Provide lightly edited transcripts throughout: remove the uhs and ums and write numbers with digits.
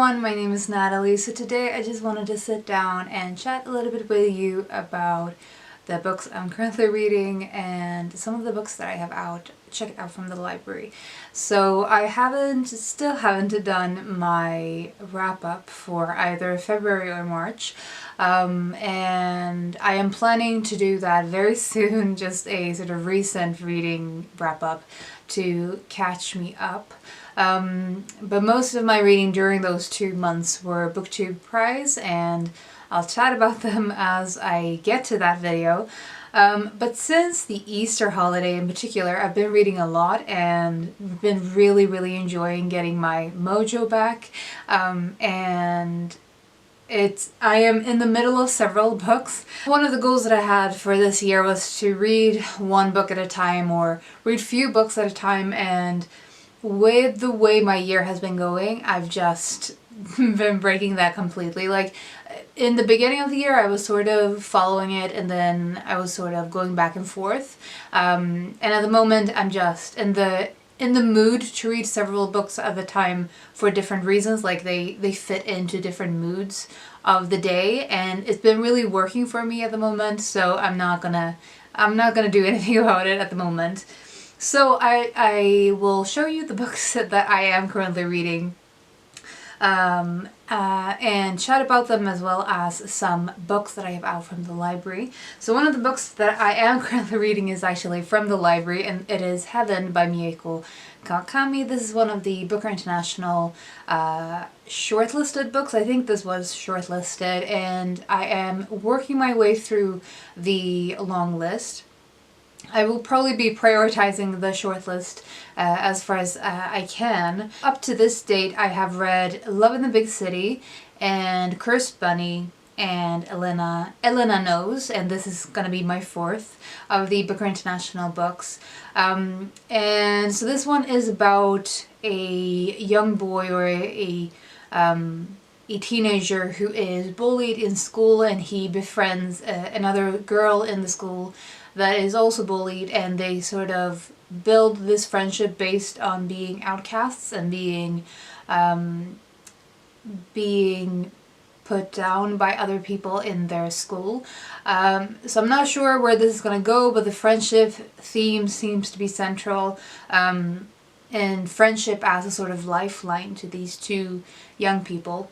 everyone, my name is Natalie. So today I just wanted to sit down and chat a little bit with you about the books I'm currently reading and some of the books that I have checked out from the library. So I still haven't done my wrap up for either February or March. And I am planning to do that very soon, just a sort of recent reading wrap up to catch me up. But most of my reading during those 2 months were BookTube Prize, and I'll chat about them as I get to that video. But since the Easter holiday in particular, I've been reading a lot and been really enjoying getting my mojo back. And I am in the middle of several books. One of the goals that I had for this year was to read one book at a time or read few books at a time, and with the way my year has been going, I've just been breaking that completely. Like, in the beginning of the year, I was sort of following it, and then I was sort of going back and forth. And at the moment, I'm just in the mood to read several books at a time for different reasons. Like, they fit into different moods of the day, and it's been really working for me at the moment. So I'm not gonna do anything about it at the moment. So I will show you the books that I am currently reading and chat about them, as well as some books that I have out from the library. So one of the books that I am currently reading is actually from the library, and it is Heaven by Mieko Kawakami. This is one of the Booker International shortlisted books. I think this was shortlisted, and I am working my way through the long list. I will probably be prioritizing the shortlist as far as I can. Up to this date, I have read Love in the Big City and Cursed Bunny and Elena Knows, and this is going to be my fourth of the Booker International books. And so this one is about a young boy or a teenager who is bullied in school, and he befriends another girl in the school that is also bullied, and they sort of build this friendship based on being outcasts and being put down by other people in their school. So I'm not sure where this is going to go, but the friendship theme seems to be central, and friendship as a sort of lifeline to these two young people.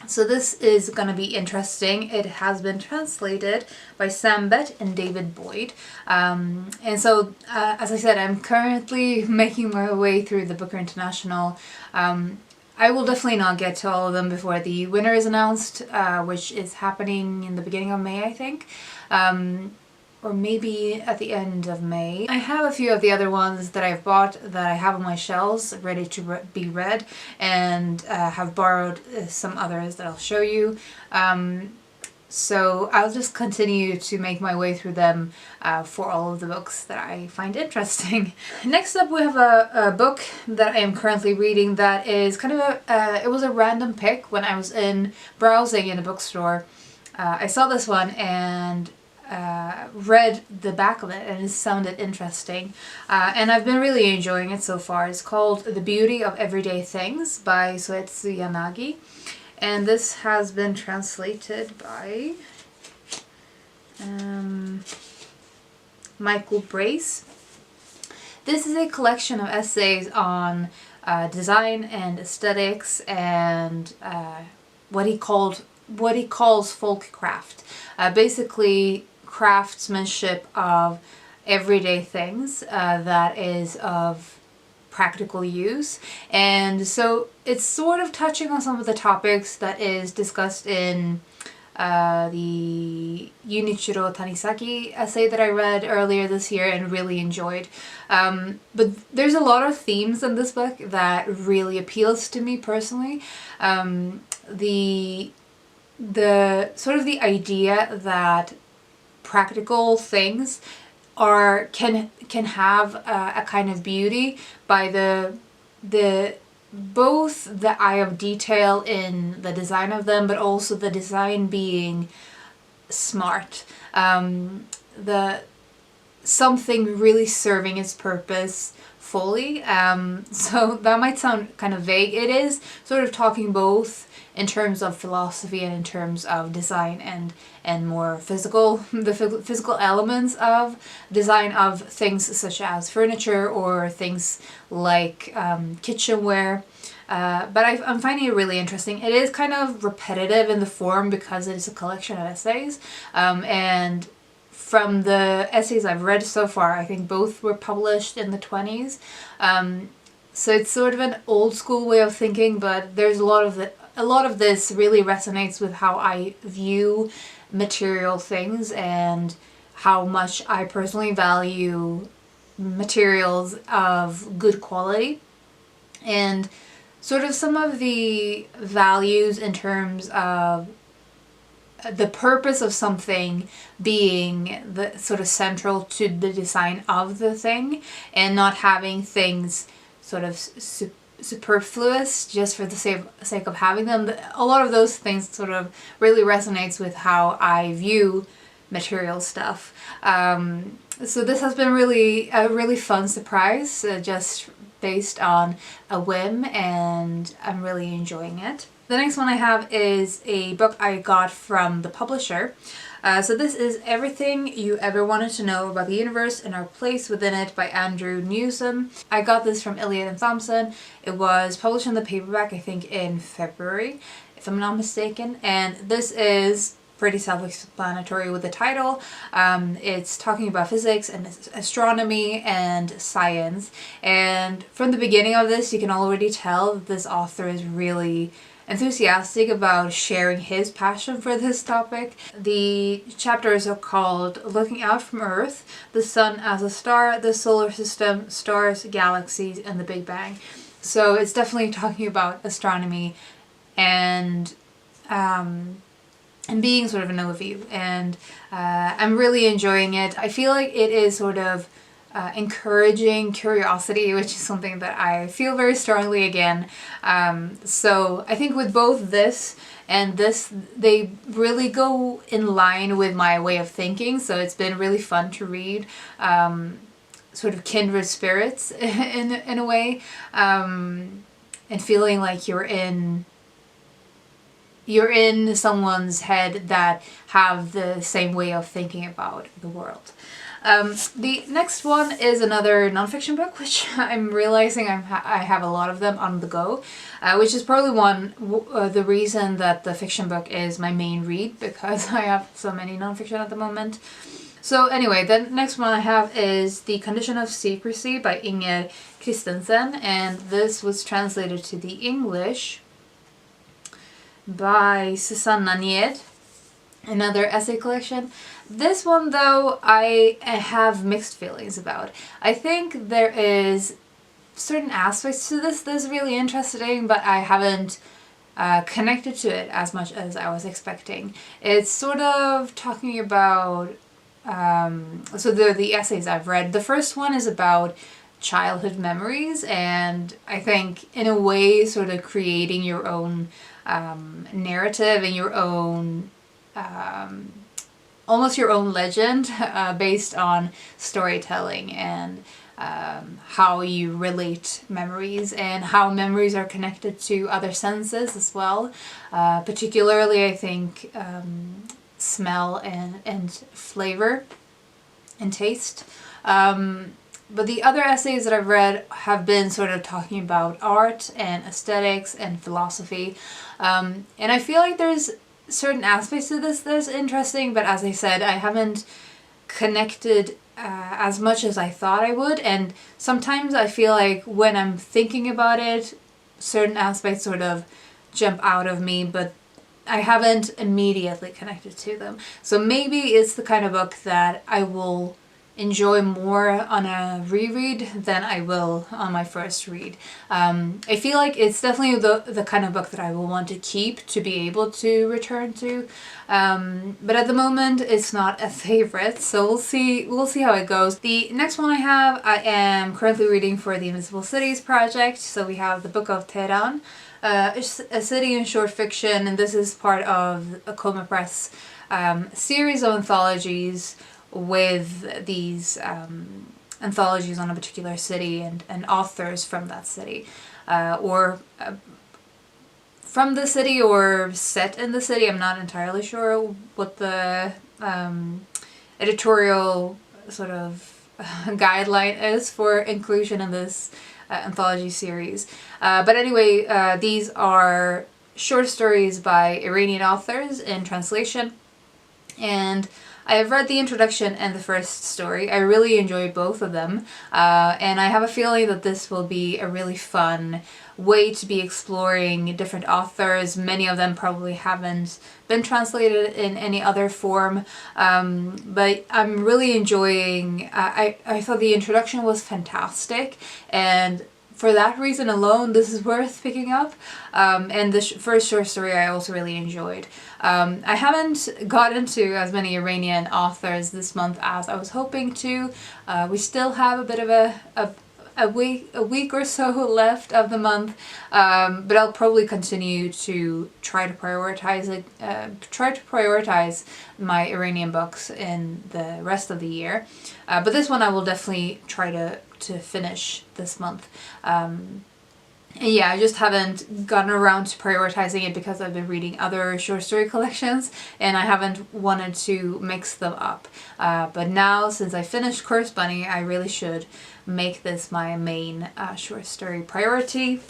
So this is going to be interesting. It has been translated by Sam Bett and David Boyd. And so, as I said, I'm currently making my way through the Booker International. I will definitely not get to all of them before the winner is announced, which is happening in the beginning of May, I think. Or maybe at the end of May. I have a few of the other ones that I've bought that I have on my shelves ready to be read, and have borrowed some others that I'll show you. So I'll just continue to make my way through them for all of the books that I find interesting. Next up, we have a book that I am currently reading that is kind of it was a random pick when I was browsing in a bookstore. I saw this one and read the back of it, and it sounded interesting, and I've been really enjoying it so far. It's called The Beauty of Everyday Things by Soetsu Yanagi, and this has been translated by Michael Brace. This is a collection of essays on design and aesthetics and what he calls folk craft. Basically craftsmanship of everyday things that is of practical use. And so it's sort of touching on some of the topics that is discussed in the Junichiro Tanisaki essay that I read earlier this year and really enjoyed. But there's a lot of themes in this book that really appeals to me personally. The sort of the idea that practical things can have a kind of beauty by both the eye of detail in the design of them, but also the design being smart. Something really serving its purpose fully. So that might sound kind of vague. It is sort of talking both in terms of philosophy and in terms of design and more physical, the physical elements of design of things such as furniture or things like kitchenware. But I'm finding it really interesting. It is kind of repetitive in the form because it is a collection of essays. And from the essays I've read so far, I think both were published in the 20s. So it's sort of an old school way of thinking, but there's a lot of this really resonates with how I view material things and how much I personally value materials of good quality. And sort of some of the values in terms of the purpose of something being the sort of central to the design of the thing, and not having things sort of superfluous just for the sake of having them. A lot of those things sort of really resonates with how I view material stuff. So this has been a really fun surprise, just based on a whim, and I'm really enjoying it. The next one I have is a book I got from the publisher. So this is Everything You Ever Wanted to Know About the Universe and Our Place Within It by Andrew Newsom. I got this from Eliot and Thompson. It was published in the paperback, I think, in February, if I'm not mistaken. And this is pretty self-explanatory with the title. It's talking about physics and astronomy and science. And from the beginning of this, you can already tell that this author is really enthusiastic about sharing his passion for this topic. The chapters are called Looking Out from Earth, The Sun as a Star, the Solar System, Stars, Galaxies, and the Big Bang. So it's definitely talking about astronomy and being sort of an overview, and I'm really enjoying it. I feel like it is sort of encouraging curiosity, which is something that I feel very strongly again. So I think with both this and this, they really go in line with my way of thinking, so it's been really fun to read. Sort of kindred spirits in a way, and feeling like you're in someone's head that have the same way of thinking about the world. The next one is another nonfiction book, which I'm realizing I have a lot of them on the go, which is probably the reason that the fiction book is my main read, because I have so many nonfiction at the moment. So anyway, the next one I have is The Condition of Secrecy by Inger Christensen, and this was translated to the English by Susanna Nied, another essay collection. This one, though, I have mixed feelings about. I think there is certain aspects to this that's really interesting, but I haven't connected to it as much as I was expecting. It's sort of talking about, so the essays I've read. The first one is about childhood memories, and I think in a way sort of creating your own narrative and your own almost your own legend based on storytelling, and how you relate memories and how memories are connected to other senses as well. Particularly, I think smell and flavor and taste. But the other essays that I've read have been sort of talking about art and aesthetics and philosophy. And I feel like there's certain aspects to this that's interesting, but as I said, I haven't connected as much as I thought I would. And sometimes I feel like when I'm thinking about it, certain aspects sort of jump out of me, but I haven't immediately connected to them. So maybe it's the kind of book that I will enjoy more on a reread than I will on my first read. I feel like it's definitely the kind of book that I will want to keep to be able to return to. But at the moment it's not a favorite, so we'll see how it goes. The next one I am currently reading for the Invisible Cities project. So we have the Book of Tehran, a city in short fiction, and this is part of a Coma Press series of anthologies with these anthologies on a particular city and authors from that city, or from the city or set in the city. I'm not entirely sure what the editorial sort of guideline is for inclusion in this anthology series. But anyway, these are short stories by Iranian authors in translation, and I have read the introduction and the first story. I really enjoyed both of them, and I have a feeling that this will be a really fun way to be exploring different authors. Many of them probably haven't been translated in any other form, but I'm really enjoying. I thought the introduction was fantastic, and for that reason alone, this is worth picking up. And the first short story I also really enjoyed. I haven't got into as many Iranian authors this month as I was hoping to. We still have a bit of a week or so left of the month, but I'll probably continue to try to prioritize it. Try to prioritize my Iranian books in the rest of the year. But this one I will definitely try to finish this month. And yeah, I just haven't gotten around to prioritizing it because I've been reading other short story collections and I haven't wanted to mix them up. But now, since I finished Curse Bunny, I really should make this my main short story priority.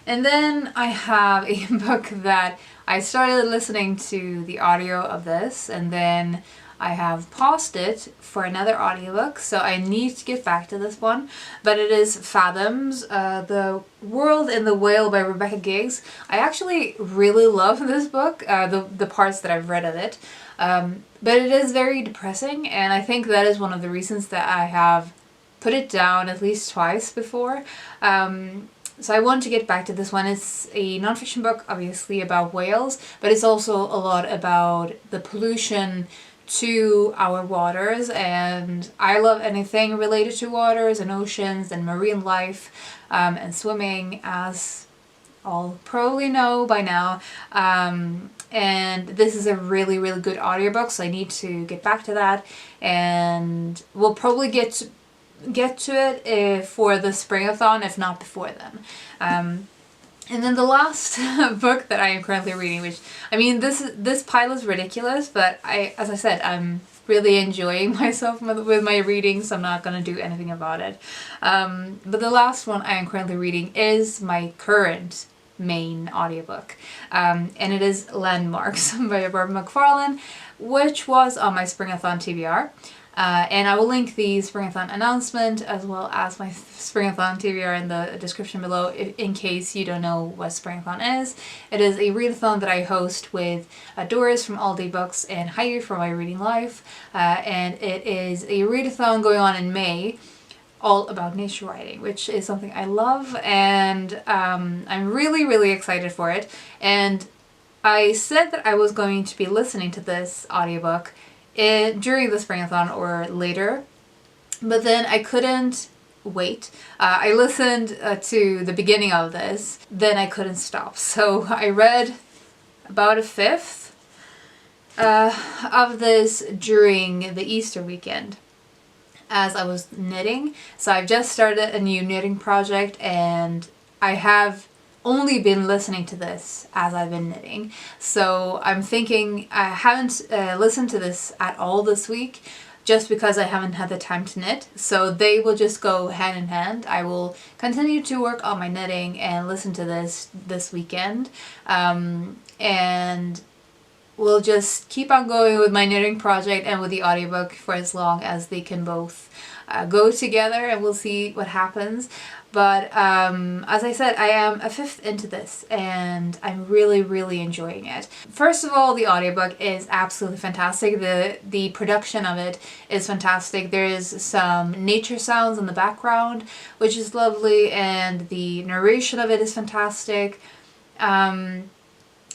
And then I have a book that I started listening to the audio of this, and then I have paused it for another audiobook, so I need to get back to this one. But it is Fathoms, The World in the Whale by Rebecca Giggs. I actually really love this book, the parts that I've read of it. But it is very depressing, and I think that is one of the reasons that I have put it down at least twice before. So I want to get back to this one. It's a nonfiction book, obviously, about whales, but it's also a lot about the pollution to our waters, and I love anything related to waters and oceans and marine life, and swimming, as all probably know by now. And this is a really, really good audiobook, so I need to get back to that, and we'll probably get to it for the Springathon, if not before then. And then the last book that I am currently reading, which, I mean, this pile is ridiculous, but as I said, I'm really enjoying myself with my reading, so I'm not going to do anything about it. But the last one I am currently reading is my current main audiobook, and it is Landmarks by Barbara McFarlane, which was on my Springathon TBR. And I will link the Springathon announcement as well as my Springathon TBR in the description below in case you don't know what Springathon is. It is a readathon that I host with Doris from All Day Books and Heidi from My Reading Life. And it is a readathon going on in May, all about nature writing, which is something I love, and I'm really, really excited for it. And I said that I was going to be listening to this audiobook during the Springathon or later, but then I couldn't wait. I listened to the beginning of this, then I couldn't stop. So I read about a fifth of this during the Easter weekend as I was knitting. So I've just started a new knitting project, and I have only been listening to this as I've been knitting. So I'm thinking I haven't listened to this at all this week just because I haven't had the time to knit. So they will just go hand in hand. I will continue to work on my knitting and listen to this weekend. And we'll just keep on going with my knitting project and with the audiobook for as long as they can both go together, and we'll see what happens. But as I said, I am a fifth into this, and I'm really, really enjoying it. First of all, the audiobook is absolutely fantastic. The production of it is fantastic. There is some nature sounds in the background, which is lovely, and the narration of it is fantastic.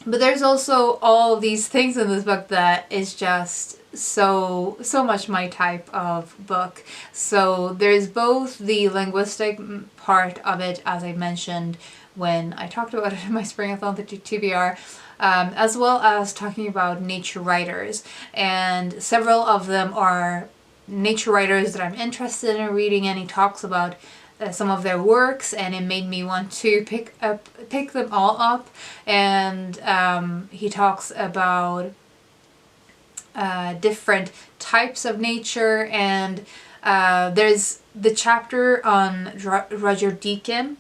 But there's also all of these things in this book that is just so much my type of book. So there's both the linguistic part of it, as I mentioned when I talked about it in my Springathon TBR, as well as talking about nature writers, and several of them are nature writers that I'm interested in reading, and he talks about some of their works, and it made me want to pick them all up. And he talks about different types of nature, and there's the chapter on Roger Deakin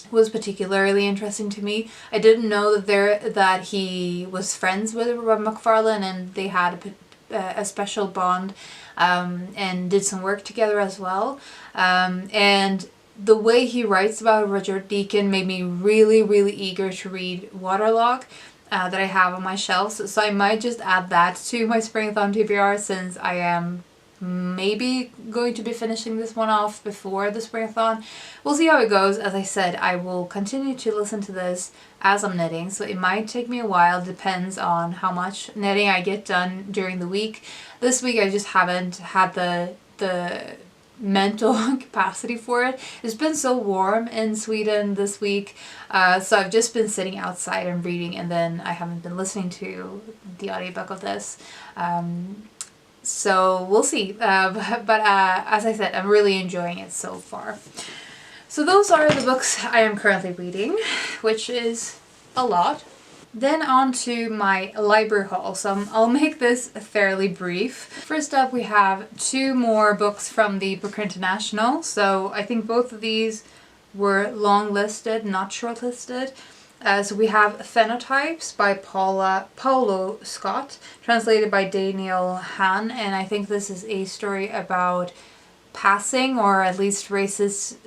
was particularly interesting to me. I didn't know that he was friends with Rob McFarlane, and they had a special bond, and did some work together as well. And the way he writes about Roger Deakin made me really, really eager to read Waterlog that I have on my shelves. So I might just add that to my Springathon TBR, since I am maybe going to be finishing this one off before the Springathon. We'll see how it goes. As I said, I will continue to listen to this as I'm knitting, so it might take me a while, depends on how much knitting I get done during the week. This week I just haven't had the mental capacity for it. It's been so warm in Sweden this week, so I've just been sitting outside and reading, and then I haven't been listening to the audiobook of this. So we'll see, but as I said, I'm really enjoying it so far. So those are the books I am currently reading, which is a lot. Then on to my library haul, so I'll make this fairly brief. First up, we have 2 more books from the Booker International, so I think both of these were long listed, not short listed. So we have Phenotypes by Paulo Scott, translated by Daniel Hahn, and I think this is a story about passing, or at least race-related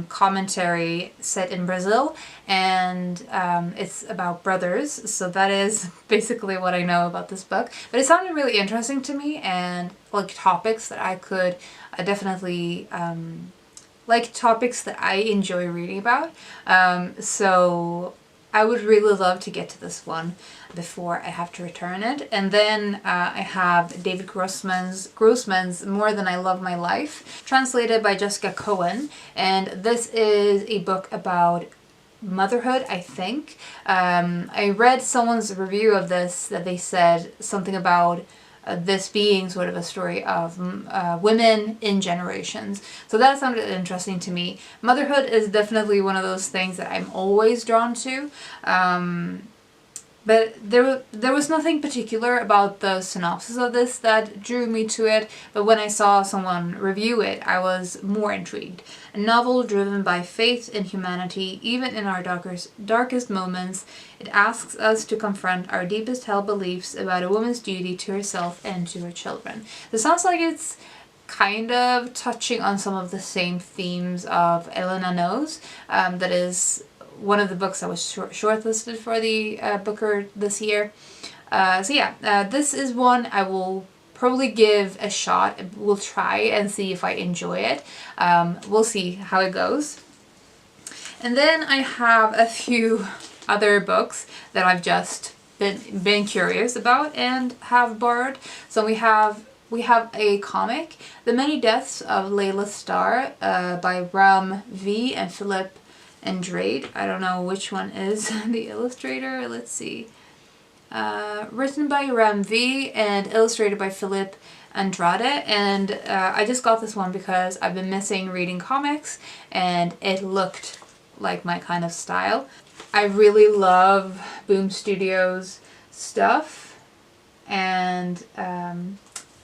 commentary set in Brazil, and it's about brothers, so that is basically what I know about this book. But it sounded really interesting to me, and like topics that I could definitely like topics that I enjoy reading about. So I would really love to get to this one before I have to return it. And then I have David Grossman's More Than I Love My Life, translated by Jessica Cohen. And this is a book about motherhood, I think. I read someone's review of this that they said something about this being sort of a story of women in generations. So that sounded interesting to me. Motherhood is definitely one of those things that I'm always drawn to. But there was nothing particular about the synopsis of this that drew me to it, but when I saw someone review it, I was more intrigued. A novel driven by faith in humanity, even in our darkest moments, it asks us to confront our deepest held beliefs about a woman's duty to herself and to her children. This sounds like it's kind of touching on some of the same themes of Elena Knows, that is one of the books that was shortlisted for the Booker this year. So yeah, this is one I will probably give a shot. We'll try and see if I enjoy it. We'll see how it goes. And then I have a few other books that I've just been curious about and have borrowed. So we have a comic, The Many Deaths of Layla Starr, by Ram V and Philip Andrade. I don't know which one is the illustrator. Let's see. Written by Ram V and illustrated by Philip Andrade. And I just got this one because I've been missing reading comics and it looked like my kind of style. I really love Boom Studios stuff, and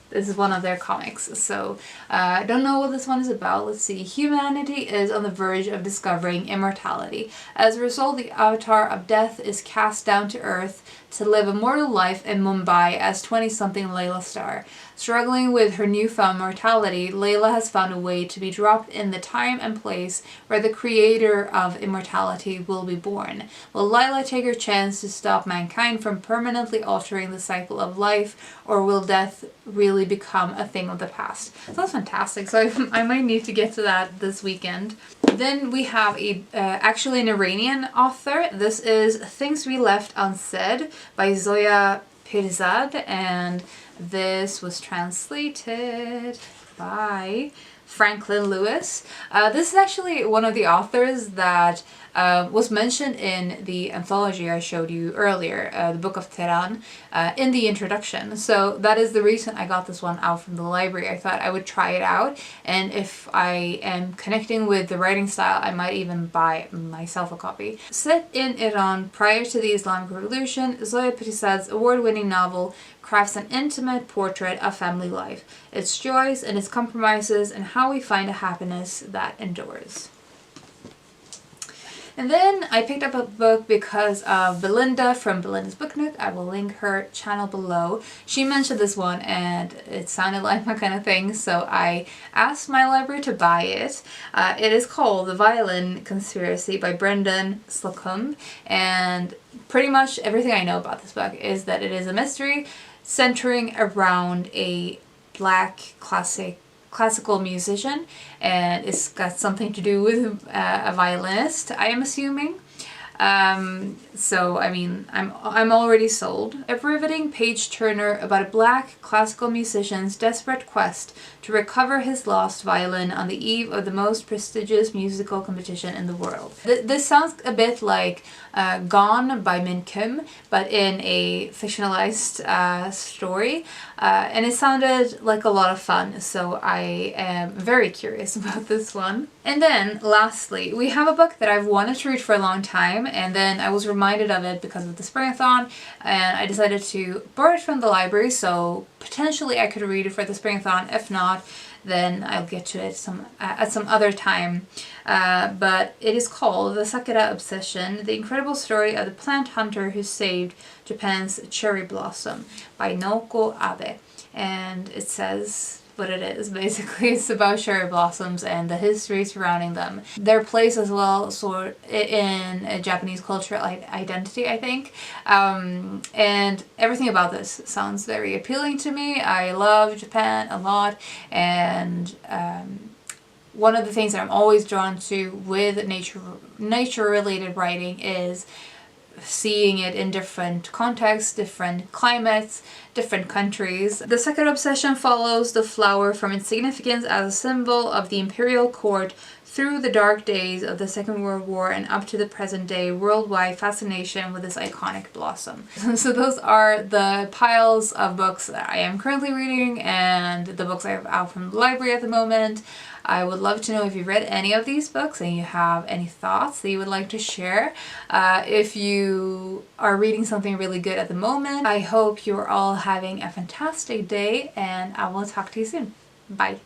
this is one of their comics, so I don't know what this one is about. Let's see. Humanity is on the verge of discovering immortality. As a result, the avatar of death is cast down to Earth to live a mortal life in Mumbai as 20-something Layla Starr. Struggling with her newfound mortality, Layla has found a way to be dropped in the time and place where the creator of immortality will be born. Will Layla take her chance to stop mankind from permanently altering the cycle of life, or will death really become a thing of the past? Sounds fantastic, so I might need to get to that this weekend. Then we have actually an Iranian author. This is Things We Left Unsaid by Zoya Pirzad, and this was translated by Franklin Lewis. This is actually one of the authors that was mentioned in the anthology I showed you earlier, the Book of Tehran, in the introduction. So that is the reason I got this one out from the library. I thought I would try it out, and if I am connecting with the writing style, I might even buy myself a copy. Set in Iran prior to the Islamic Revolution, Zoya Perisad's award-winning novel crafts an intimate portrait of family life, its joys and its compromises, and how we find a happiness that endures. And then I picked up a book because of Belinda from Belinda's Book Nook. I will link her channel below. She mentioned this one and it sounded like my kind of thing, so I asked my library to buy it. It is called The Violin Conspiracy by Brendan Slocum, and pretty much everything I know about this book is that it is a mystery centering around a black classical musician, and it's got something to do with a violinist, I am assuming. So I mean, I'm already sold. A riveting page turner about a black classical musician's desperate quest to recover his lost violin on the eve of the most prestigious musical competition in the world. This sounds a bit like Gone by Min Kim, but in a fictionalized story, and it sounded like a lot of fun, so I am very curious about this one. And then lastly, we have a book that I've wanted to read for a long time, and then I was reminded of it because of the Springathon, and I decided to borrow it from the library, so potentially I could read it for the Springathon. If not, then I'll get to it at some other time. But it is called The Sakura Obsession, the incredible story of the plant hunter who saved Japan's cherry blossom by Naoko Abe. And it says what it is. Basically, it's about cherry blossoms and the history surrounding them. Their place as well, sort in a Japanese cultural identity, I think. And everything about this sounds very appealing to me. I love Japan a lot, and one of the things that I'm always drawn to with nature-related writing is seeing it in different contexts, different climates, different countries. The Sakura Obsession follows the flower from its significance as a symbol of the imperial court through the dark days of the Second World War and up to the present day worldwide fascination with this iconic blossom. So those are the piles of books that I am currently reading and the books I have out from the library at the moment. I would love to know if you've read any of these books and you have any thoughts that you would like to share. If you are reading something really good at the moment, I hope you're all having a fantastic day, and I will talk to you soon. Bye.